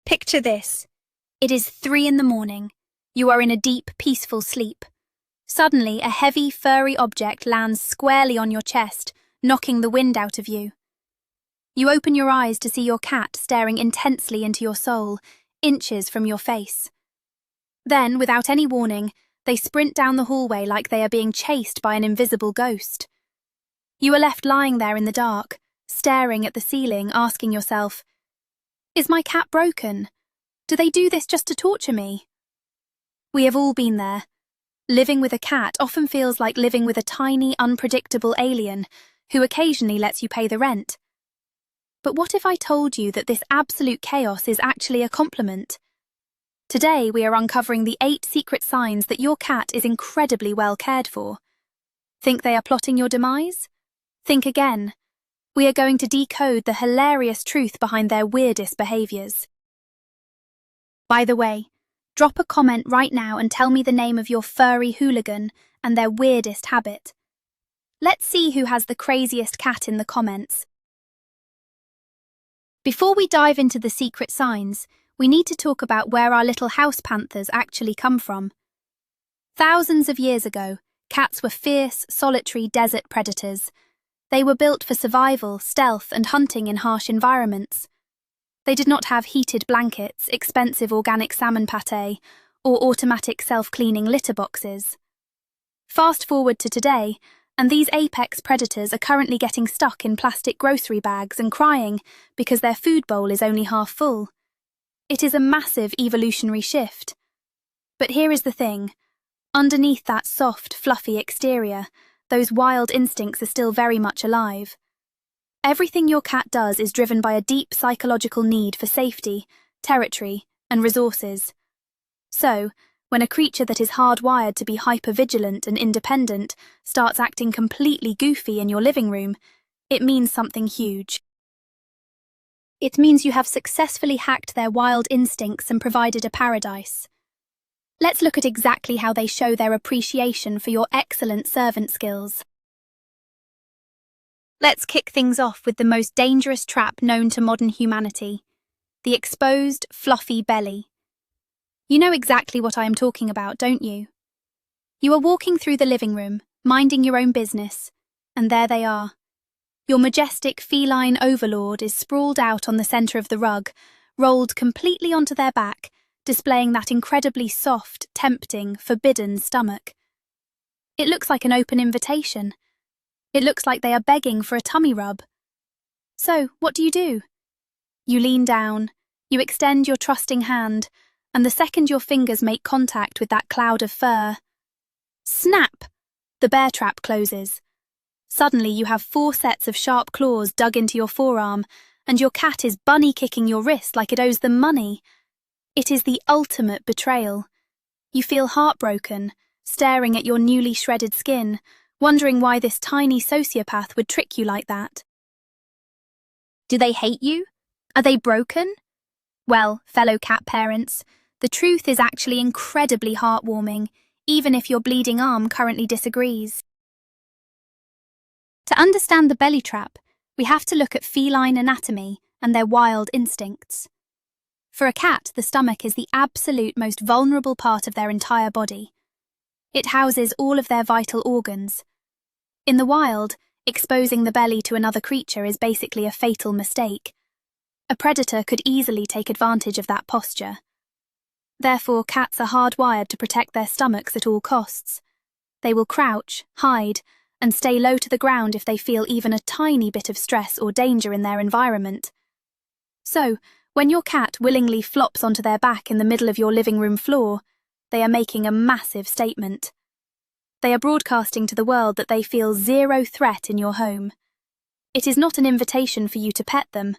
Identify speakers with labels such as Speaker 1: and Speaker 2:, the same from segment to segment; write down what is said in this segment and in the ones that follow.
Speaker 1: Picture this. It is 3 in the morning. You are in a deep, peaceful sleep. Suddenly, a heavy, furry object lands squarely on your chest, knocking the wind out of you. You open your eyes to see your cat staring intensely into your soul, inches from your face. Then, without any warning, they sprint down the hallway like they are being chased by an invisible ghost. You are left lying there in the dark, staring at the ceiling, asking yourself, "Is my cat broken? Do they do this just to torture me?" We have all been there. Living with a cat often feels like living with a tiny, unpredictable alien who occasionally lets you pay the rent. But what if I told you that this absolute chaos is actually a compliment? Today, we are uncovering the 8 secret signs that your cat is incredibly well cared for. Think they are plotting your demise? Think again. We are going to decode the hilarious truth behind their weirdest behaviors. By the way, drop a comment right now and tell me the name of your furry hooligan and their weirdest habit. Let's see who has the craziest cat in the comments. Before we dive into the secret signs, we need to talk about where our little house panthers actually come from. Thousands of years ago, cats were fierce, solitary desert predators. They were built for survival, stealth, and hunting in harsh environments. They did not have heated blankets, expensive organic salmon pâté, or automatic self-cleaning litter boxes. Fast forward to today, and these apex predators are currently getting stuck in plastic grocery bags and crying because their food bowl is only half full. It is a massive evolutionary shift. But here is the thing. Underneath that soft, fluffy exterior, those wild instincts are still very much alive. Everything your cat does is driven by a deep psychological need for safety, territory, and resources. So, when a creature that is hardwired to be hyper-vigilant and independent starts acting completely goofy in your living room, it means something huge. It means you have successfully hacked their wild instincts and provided a paradise. Let's look at exactly how they show their appreciation for your excellent servant skills. Let's kick things off with the most dangerous trap known to modern humanity: the exposed, fluffy belly. You know exactly what I am talking about, don't you? You are walking through the living room, minding your own business, and there they are. Your majestic feline overlord is sprawled out on the centre of the rug, rolled completely onto their back, displaying that incredibly soft, tempting, forbidden stomach. It looks like an open invitation. It looks like they are begging for a tummy rub. So, what do? You lean down, you extend your trusting hand, and the second your fingers make contact with that cloud of fur, snap! The bear trap closes. Suddenly you have 4 sets of sharp claws dug into your forearm, and your cat is bunny-kicking your wrist like it owes them money. It is the ultimate betrayal. You feel heartbroken, staring at your newly shredded skin, wondering why this tiny sociopath would trick you like that. Do they hate you? Are they broken? Well, fellow cat parents, the truth is actually incredibly heartwarming, even if your bleeding arm currently disagrees. To understand the belly trap, we have to look at feline anatomy and their wild instincts. For a cat, the stomach is the absolute most vulnerable part of their entire body. It houses all of their vital organs. In the wild, exposing the belly to another creature is basically a fatal mistake. A predator could easily take advantage of that posture. Therefore, cats are hardwired to protect their stomachs at all costs. They will crouch, hide, and stay low to the ground if they feel even a tiny bit of stress or danger in their environment. So, when your cat willingly flops onto their back in the middle of your living room floor, they are making a massive statement. They are broadcasting to the world that they feel zero threat in your home. It is not an invitation for you to pet them.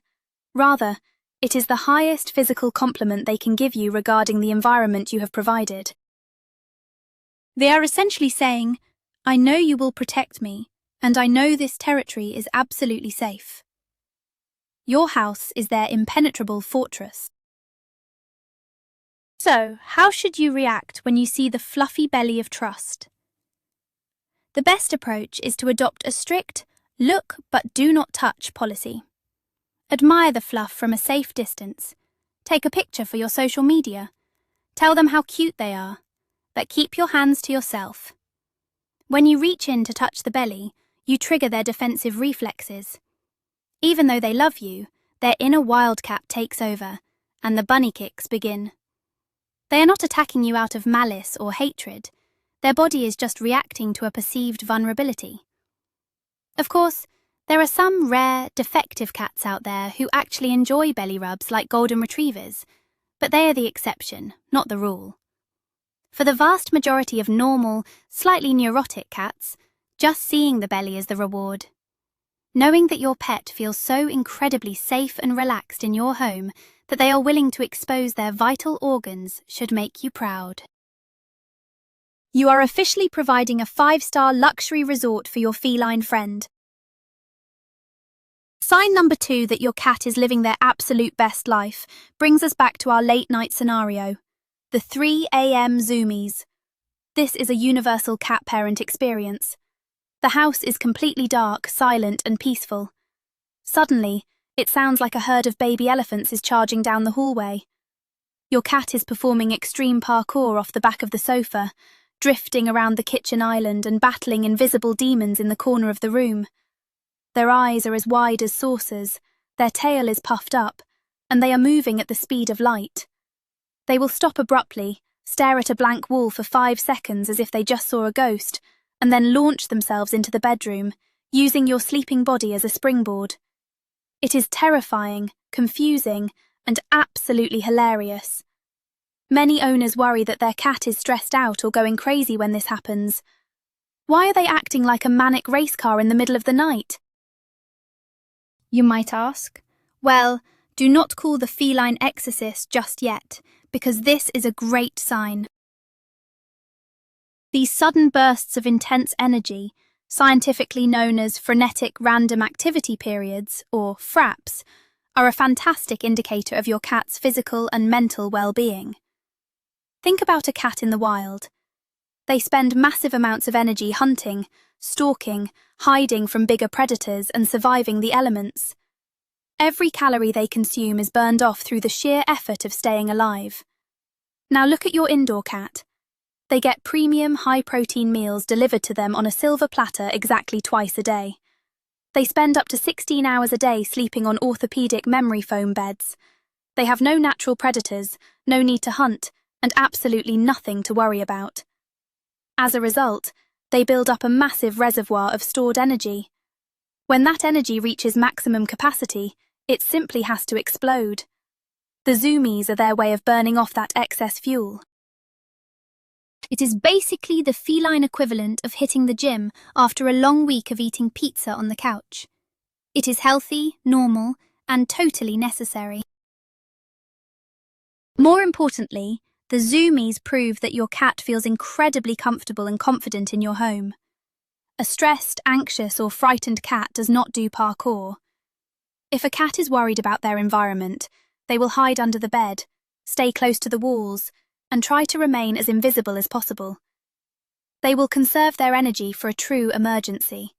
Speaker 1: Rather, it is the highest physical compliment they can give you regarding the environment you have provided. They are essentially saying, "I know you will protect me, and I know this territory is absolutely safe." Your house is their impenetrable fortress. So, how should you react when you see the fluffy belly of trust? The best approach is to adopt a strict look but do not touch policy. Admire the fluff from a safe distance. Take a picture for your social media. Tell them how cute they are, but keep your hands to yourself. When you reach in to touch the belly, you trigger their defensive reflexes. Even though they love you, their inner wildcat takes over, and the bunny kicks begin. They are not attacking you out of malice or hatred. Their body is just reacting to a perceived vulnerability. Of course, there are some rare, defective cats out there who actually enjoy belly rubs like golden retrievers, but they are the exception, not the rule. For the vast majority of normal, slightly neurotic cats, just seeing the belly is the reward. Knowing that your pet feels so incredibly safe and relaxed in your home that they are willing to expose their vital organs should make you proud. You are officially providing a 5-star luxury resort for your feline friend. Sign number 2 that your cat is living their absolute best life brings us back to our late-night scenario, the 3 a.m. zoomies. This is a universal cat parent experience. The house is completely dark, silent, and peaceful. Suddenly, it sounds like a herd of baby elephants is charging down the hallway. Your cat is performing extreme parkour off the back of the sofa, drifting around the kitchen island and battling invisible demons in the corner of the room. Their eyes are as wide as saucers, their tail is puffed up, and they are moving at the speed of light. They will stop abruptly, stare at a blank wall for 5 seconds as if they just saw a ghost, and then launch themselves into the bedroom, using your sleeping body as a springboard. It is terrifying, confusing, and absolutely hilarious. Many owners worry that their cat is stressed out or going crazy when this happens. Why are they acting like a manic race car in the middle of the night? You might ask. Well, do not call the feline exorcist just yet, because this is a great sign. These sudden bursts of intense energy, scientifically known as frenetic random activity periods, or FRAPs, are a fantastic indicator of your cat's physical and mental well-being. Think about a cat in the wild. They spend massive amounts of energy hunting, stalking, hiding from bigger predators, and surviving the elements. Every calorie they consume is burned off through the sheer effort of staying alive. Now look at your indoor cat. They get premium, high-protein meals delivered to them on a silver platter exactly twice a day. They spend up to 16 hours a day sleeping on orthopedic memory foam beds. They have no natural predators, no need to hunt, and absolutely nothing to worry about. As a result, they build up a massive reservoir of stored energy. When that energy reaches maximum capacity, it simply has to explode. The zoomies are their way of burning off that excess fuel. It is basically the feline equivalent of hitting the gym after a long week of eating pizza on the couch. It is healthy, normal, and totally necessary. More importantly, the zoomies prove that your cat feels incredibly comfortable and confident in your home. A stressed, anxious, or frightened cat does not do parkour. If a cat is worried about their environment, they will hide under the bed, stay close to the walls, and try to remain as invisible as possible. They will conserve their energy for a true emergency.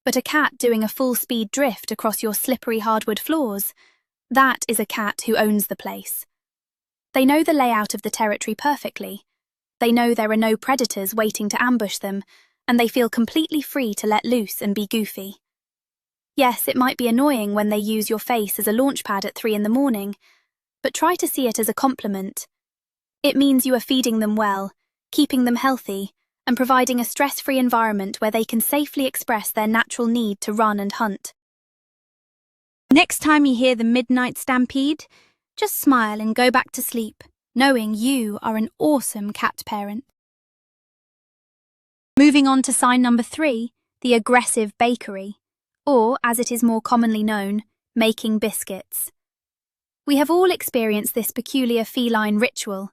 Speaker 1: But a cat doing a full-speed drift across your slippery hardwood floors, that is a cat who owns the place. They know the layout of the territory perfectly. They know there are no predators waiting to ambush them, and they feel completely free to let loose and be goofy. Yes, it might be annoying when they use your face as a launch pad at 3 in the morning, but try to see it as a compliment. It means you are feeding them well, keeping them healthy, and providing a stress-free environment where they can safely express their natural need to run and hunt. Next time you hear the midnight stampede, just smile and go back to sleep, knowing you are an awesome cat parent. Moving on to sign number 3, the aggressive bakery, or, as it is more commonly known, making biscuits. We have all experienced this peculiar feline ritual.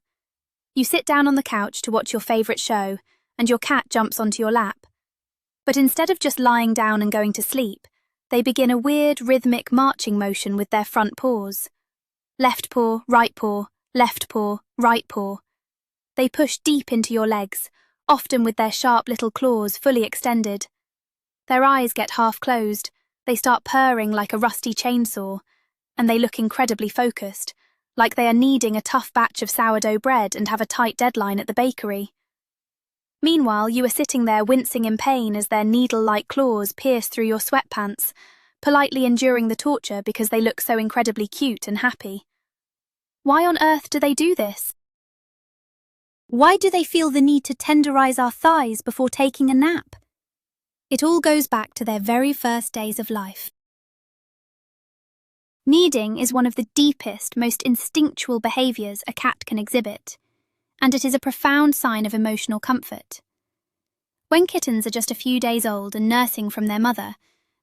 Speaker 1: You sit down on the couch to watch your favourite show, and your cat jumps onto your lap. But instead of just lying down and going to sleep, they begin a weird rhythmic marching motion with their front paws. Left paw, right paw, left paw, right paw. They push deep into your legs, often with their sharp little claws fully extended. Their eyes get half closed, they start purring like a rusty chainsaw, and they look incredibly focused, like they are kneading a tough batch of sourdough bread and have a tight deadline at the bakery. Meanwhile, you are sitting there wincing in pain as their needle-like claws pierce through your sweatpants, politely enduring the torture because they look so incredibly cute and happy. Why on earth do they do this? Why do they feel the need to tenderize our thighs before taking a nap? It all goes back to their very first days of life. Kneading is one of the deepest, most instinctual behaviors a cat can exhibit, and it is a profound sign of emotional comfort. When kittens are just a few days old and nursing from their mother,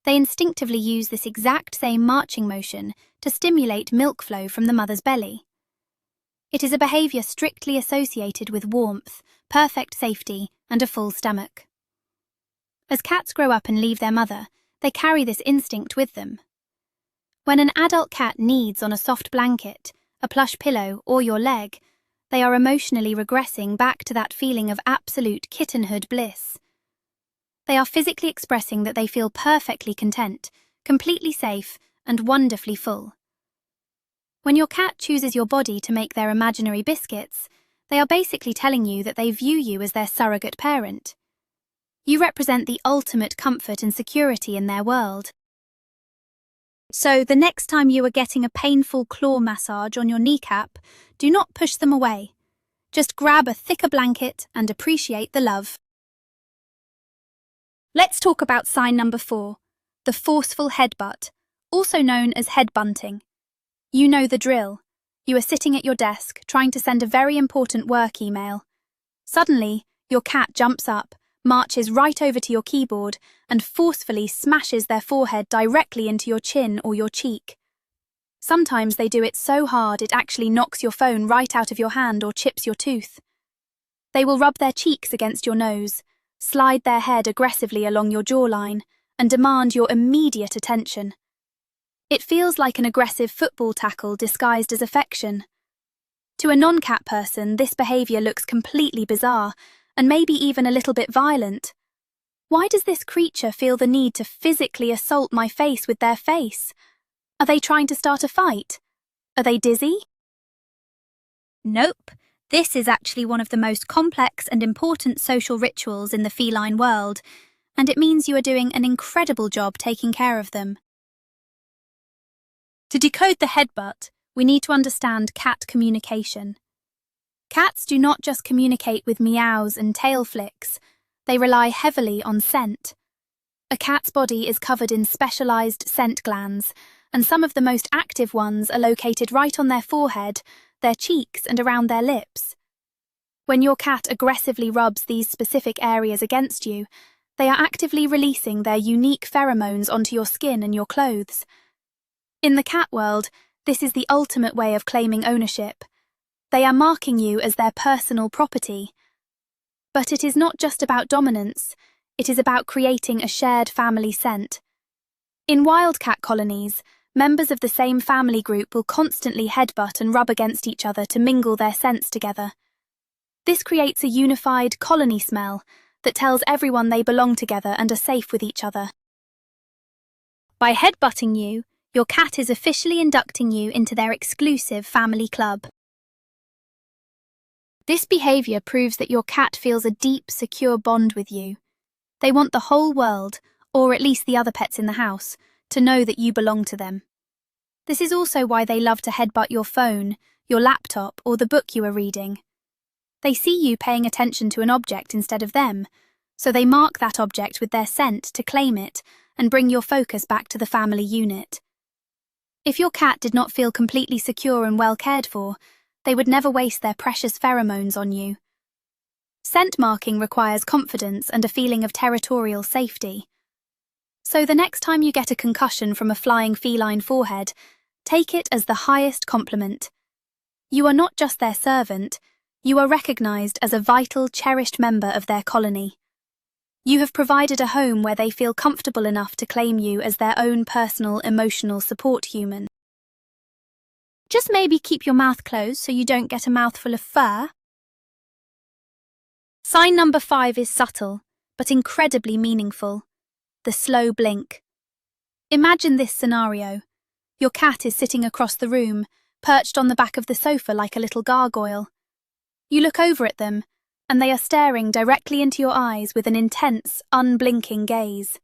Speaker 1: they instinctively use this exact same marching motion to stimulate milk flow from the mother's belly. It is a behavior strictly associated with warmth, perfect safety, and a full stomach. As cats grow up and leave their mother, they carry this instinct with them. When an adult cat kneads on a soft blanket, a plush pillow, or your leg, they are emotionally regressing back to that feeling of absolute kittenhood bliss. They are physically expressing that they feel perfectly content, completely safe, and wonderfully full. When your cat chooses your body to make their imaginary biscuits, they are basically telling you that they view you as their surrogate parent. You represent the ultimate comfort and security in their world. So, the next time you are getting a painful claw massage on your kneecap, do not push them away. Just grab a thicker blanket and appreciate the love. Let's talk about sign number 4, the forceful headbutt, also known as head bunting. You know the drill. You are sitting at your desk, trying to send a very important work email. Suddenly, your cat jumps up, marches right over to your keyboard, and forcefully smashes their forehead directly into your chin or your cheek. Sometimes they do it so hard it actually knocks your phone right out of your hand or chips your tooth. They will rub their cheeks against your nose, slide their head aggressively along your jawline, and demand your immediate attention. It feels like an aggressive football tackle disguised as affection. To a non-cat person, this behavior looks completely bizarre, and maybe even a little bit violent. Why does this creature feel the need to physically assault my face with their face? Are they trying to start a fight? Are they dizzy? Nope. This is actually one of the most complex and important social rituals in the feline world, and it means you are doing an incredible job taking care of them. To decode the headbutt, we need to understand cat communication. Cats do not just communicate with meows and tail flicks, they rely heavily on scent. A cat's body is covered in specialized scent glands, and some of the most active ones are located right on their forehead, their cheeks, and around their lips. When your cat aggressively rubs these specific areas against you, they are actively releasing their unique pheromones onto your skin and your clothes. In the cat world, this is the ultimate way of claiming ownership. They are marking you as their personal property. But it is not just about dominance, it is about creating a shared family scent. In wildcat colonies, members of the same family group will constantly headbutt and rub against each other to mingle their scents together. This creates a unified colony smell that tells everyone they belong together and are safe with each other. By headbutting you, your cat is officially inducting you into their exclusive family club. This behavior proves that your cat feels a deep, secure bond with you. They want the whole world, or at least the other pets in the house, to know that you belong to them. This is also why they love to headbutt your phone, your laptop, or the book you are reading. They see you paying attention to an object instead of them, so they mark that object with their scent to claim it and bring your focus back to the family unit. If your cat did not feel completely secure and well cared for, they would never waste their precious pheromones on you. Scent marking requires confidence and a feeling of territorial safety. So the next time you get a concussion from a flying feline forehead, take it as the highest compliment. You are not just their servant, you are recognized as a vital, cherished member of their colony. You have provided a home where they feel comfortable enough to claim you as their own personal, emotional support human. Just maybe keep your mouth closed so you don't get a mouthful of fur. Sign number 5 is subtle, but incredibly meaningful. The slow blink. Imagine this scenario. Your cat is sitting across the room, perched on the back of the sofa like a little gargoyle. You look over at them, and they are staring directly into your eyes with an intense, unblinking gaze.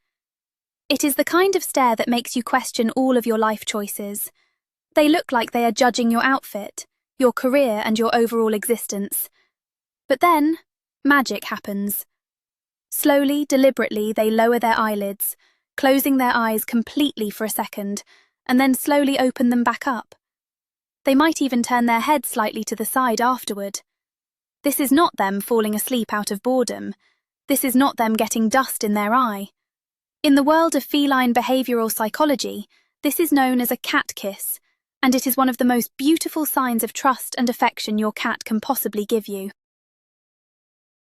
Speaker 1: It is the kind of stare that makes you question all of your life choices. They look like they are judging your outfit, your career, and your overall existence. But then, magic happens. Slowly, deliberately, they lower their eyelids, closing their eyes completely for a second, and then slowly open them back up. They might even turn their head slightly to the side afterward. This is not them falling asleep out of boredom. This is not them getting dust in their eye. In the world of feline behavioral psychology, this is known as a cat kiss, and it is one of the most beautiful signs of trust and affection your cat can possibly give you.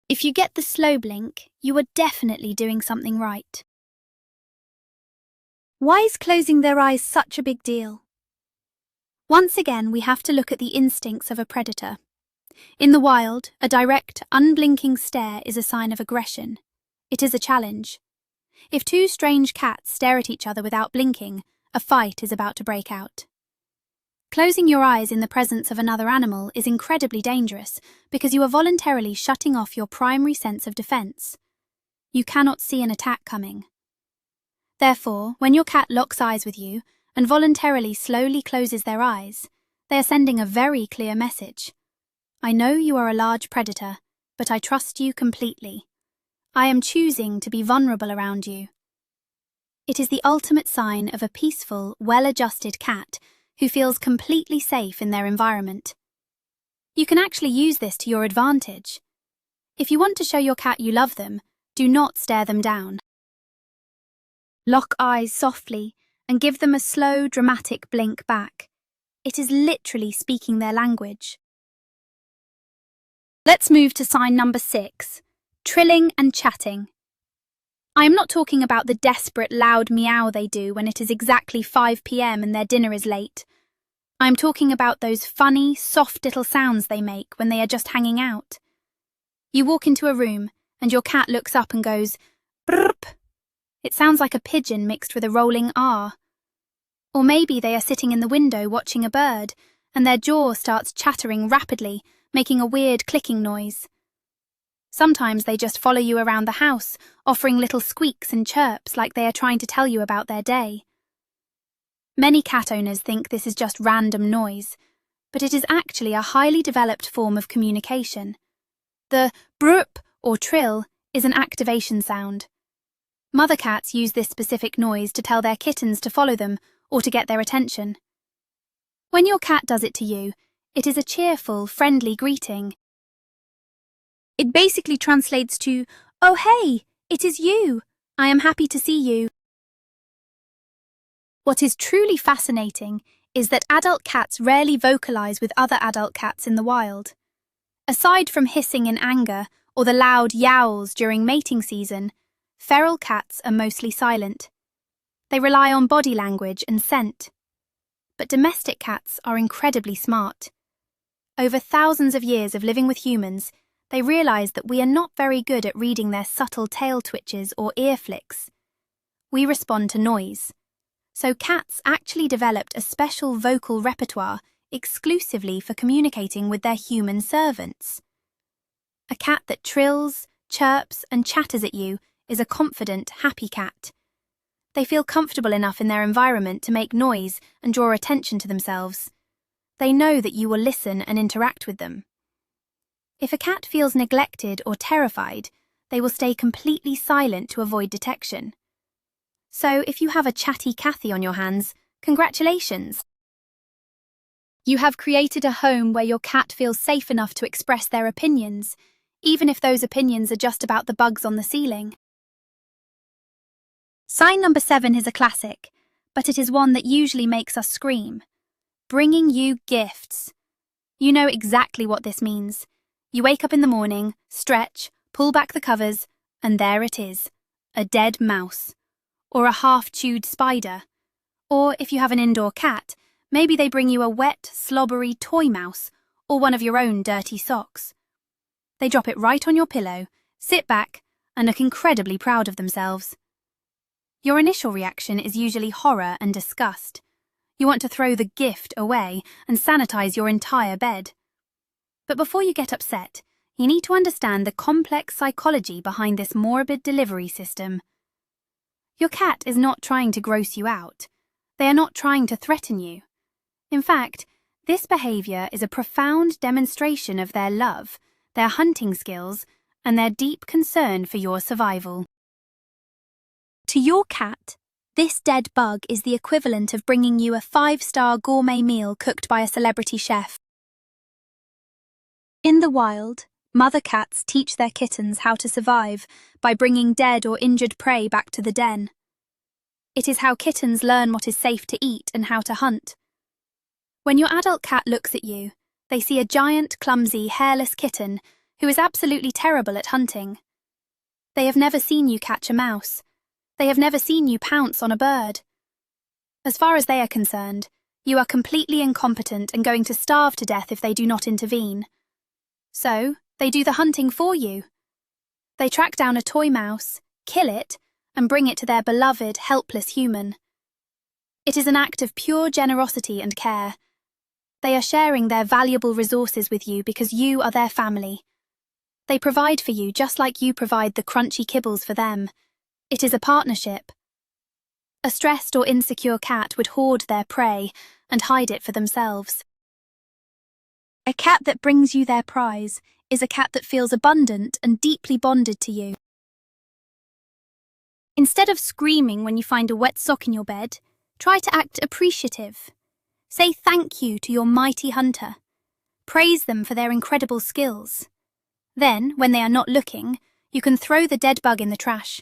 Speaker 1: If you get the slow blink, you are definitely doing something right. Why is closing their eyes such a big deal? Once again, we have to look at the instincts of a predator. In the wild, a direct, unblinking stare is a sign of aggression. It is a challenge. If two strange cats stare at each other without blinking, a fight is about to break out. Closing your eyes in the presence of another animal is incredibly dangerous because you are voluntarily shutting off your primary sense of defense. You cannot see an attack coming. Therefore, when your cat locks eyes with you and voluntarily slowly closes their eyes, they are sending a very clear message. I know you are a large predator, but I trust you completely. I am choosing to be vulnerable around you. It is the ultimate sign of a peaceful, well-adjusted cat who feels completely safe in their environment. You can actually use this to your advantage. If you want to show your cat you love them, do not stare them down. Lock eyes softly and give them a slow, dramatic blink back. It is literally speaking their language. Let's move to sign number 6, trilling and chatting. I am not talking about the desperate, loud meow they do when it is exactly 5 p.m. and their dinner is late. I am talking about those funny, soft little sounds they make when they are just hanging out. You walk into a room and your cat looks up and goes, brrp. It sounds like a pigeon mixed with a rolling R. Or maybe they are sitting in the window watching a bird and their jaw starts chattering rapidly, making a weird clicking noise. Sometimes they just follow you around the house, offering little squeaks and chirps like they are trying to tell you about their day. Many cat owners think this is just random noise, but it is actually a highly developed form of communication. The brrp or trill is an activation sound. Mother cats use this specific noise to tell their kittens to follow them or to get their attention. When your cat does it to you, it is a cheerful, friendly greeting. It basically translates to, "Oh hey, it is you. I am happy to see you." What is truly fascinating is that adult cats rarely vocalize with other adult cats in the wild. Aside from hissing in anger or the loud yowls during mating season, feral cats are mostly silent. They rely on body language and scent. But domestic cats are incredibly smart. Over thousands of years of living with humans, they realize that we are not very good at reading their subtle tail twitches or ear flicks. We respond to noise. So cats actually developed a special vocal repertoire exclusively for communicating with their human servants. A cat that trills, chirps, and chatters at you is a confident, happy cat. They feel comfortable enough in their environment to make noise and draw attention to themselves. They know that you will listen and interact with them. If a cat feels neglected or terrified, they will stay completely silent to avoid detection. So if you have a chatty Cathy on your hands, congratulations! You have created a home where your cat feels safe enough to express their opinions, even if those opinions are just about the bugs on the ceiling. Sign number 7 is a classic, but it is one that usually makes us scream. Bringing you gifts. You know exactly what this means. You wake up in the morning, stretch, pull back the covers, and there it is, a dead mouse. Or a half-chewed spider. Or if you have an indoor cat, maybe they bring you a wet, slobbery toy mouse, or one of your own dirty socks. They drop it right on your pillow, sit back, and look incredibly proud of themselves. Your initial reaction is usually horror and disgust. You want to throw the gift away and sanitize your entire bed. But before you get upset, you need to understand the complex psychology behind this morbid delivery system. Your cat is not trying to gross you out. They are not trying to threaten you. In fact, this behavior is a profound demonstration of their love, their hunting skills, and their deep concern for your survival. To your cat, this dead bug is the equivalent of bringing you a 5-star gourmet meal cooked by a celebrity chef. In the wild, mother cats teach their kittens how to survive by bringing dead or injured prey back to the den. It is how kittens learn what is safe to eat and how to hunt. When your adult cat looks at you, they see a giant, clumsy, hairless kitten who is absolutely terrible at hunting. They have never seen you catch a mouse. They have never seen you pounce on a bird. As far as they are concerned, you are completely incompetent and going to starve to death if they do not intervene. So, they do the hunting for you. They track down a toy mouse, kill it, and bring it to their beloved, helpless human. It is an act of pure generosity and care. They are sharing their valuable resources with you because you are their family. They provide for you just like you provide the crunchy kibbles for them. It is a partnership. A stressed or insecure cat would hoard their prey and hide it for themselves. A cat that brings you their prize is a cat that feels abundant and deeply bonded to you. Instead of screaming when you find a wet sock in your bed, try to act appreciative. Say thank you to your mighty hunter. Praise them for their incredible skills. Then, when they are not looking, you can throw the dead bug in the trash.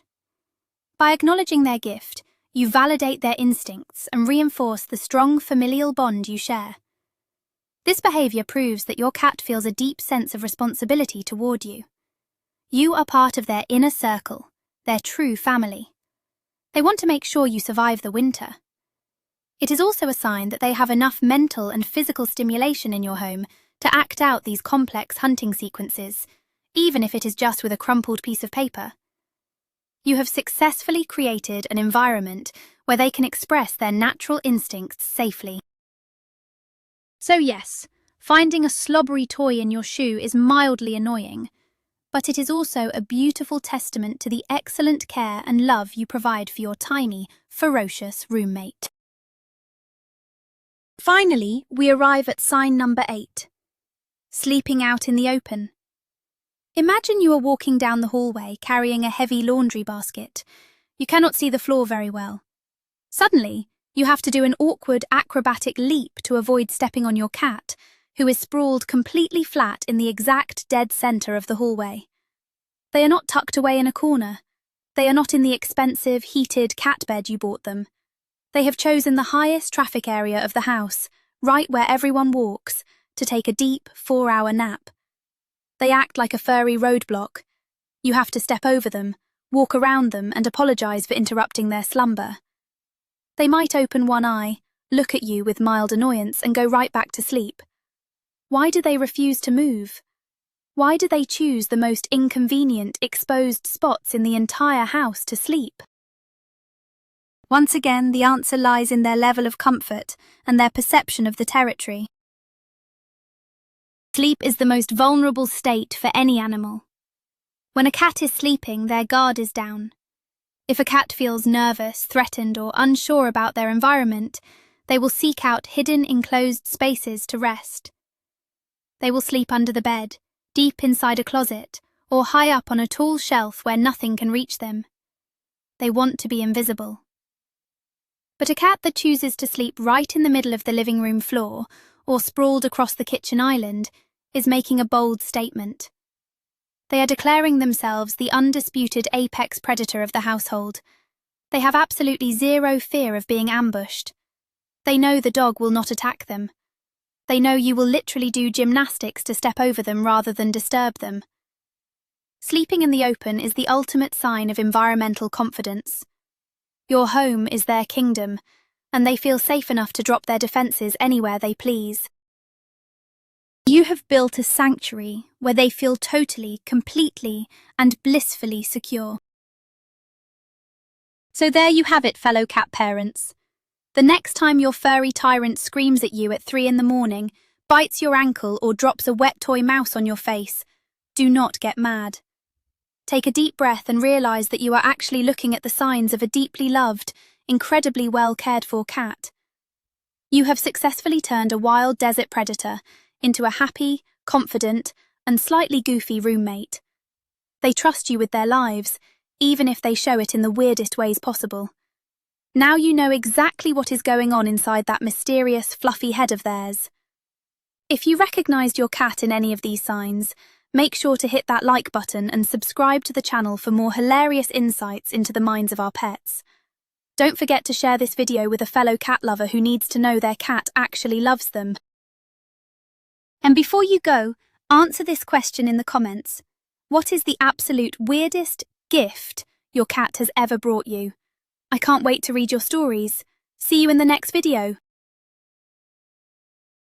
Speaker 1: By acknowledging their gift, you validate their instincts and reinforce the strong familial bond you share. This behavior proves that your cat feels a deep sense of responsibility toward you. You are part of their inner circle, their true family. They want to make sure you survive the winter. It is also a sign that they have enough mental and physical stimulation in your home to act out these complex hunting sequences, even if it is just with a crumpled piece of paper. You have successfully created an environment where they can express their natural instincts safely. So yes, finding a slobbery toy in your shoe is mildly annoying, but it is also a beautiful testament to the excellent care and love you provide for your tiny, ferocious roommate. Finally, we arrive at sign number 8. Sleeping out in the open. Imagine you are walking down the hallway carrying a heavy laundry basket. You cannot see the floor very well. Suddenly, you have to do an awkward acrobatic leap to avoid stepping on your cat, who is sprawled completely flat in the exact dead center of the hallway. They are not tucked away in a corner. They are not in the expensive, heated cat bed you bought them. They have chosen the highest traffic area of the house, right where everyone walks, to take a deep 4-hour nap. They act like a furry roadblock. You have to step over them, walk around them, and apologize for interrupting their slumber. They might open one eye, look at you with mild annoyance, and go right back to sleep. Why do they refuse to move? Why do they choose the most inconvenient, exposed spots in the entire house to sleep? Once again, the answer lies in their level of comfort and their perception of the territory. Sleep is the most vulnerable state for any animal. When a cat is sleeping, their guard is down. If a cat feels nervous, threatened, or unsure about their environment, they will seek out hidden, enclosed spaces to rest. They will sleep under the bed, deep inside a closet, or high up on a tall shelf where nothing can reach them. They want to be invisible. But a cat that chooses to sleep right in the middle of the living room floor, or sprawled across the kitchen island, is making a bold statement. They are declaring themselves the undisputed apex predator of the household. They have absolutely zero fear of being ambushed. They know the dog will not attack them. They know you will literally do gymnastics to step over them rather than disturb them. Sleeping in the open is the ultimate sign of environmental confidence. Your home is their kingdom, and they feel safe enough to drop their defenses anywhere they please. You have built a sanctuary where they feel totally, completely, and blissfully secure. So there you have it, fellow cat parents. The next time your furry tyrant screams at you at 3 in the morning, bites your ankle, or drops a wet toy mouse on your face, do not get mad. Take a deep breath and realize that you are actually looking at the signs of a deeply loved, incredibly well cared for cat. You have successfully turned a wild desert predator into a happy, confident, and slightly goofy roommate. They trust you with their lives, even if they show it in the weirdest ways possible. Now you know exactly what is going on inside that mysterious, fluffy head of theirs. If you recognized your cat in any of these signs, make sure to hit that like button and subscribe to the channel for more hilarious insights into the minds of our pets. Don't forget to share this video with a fellow cat lover who needs to know their cat actually loves them. And before you go, answer this question in the comments. What is the absolute weirdest gift your cat has ever brought you? I can't wait to read your stories. See you in the next video.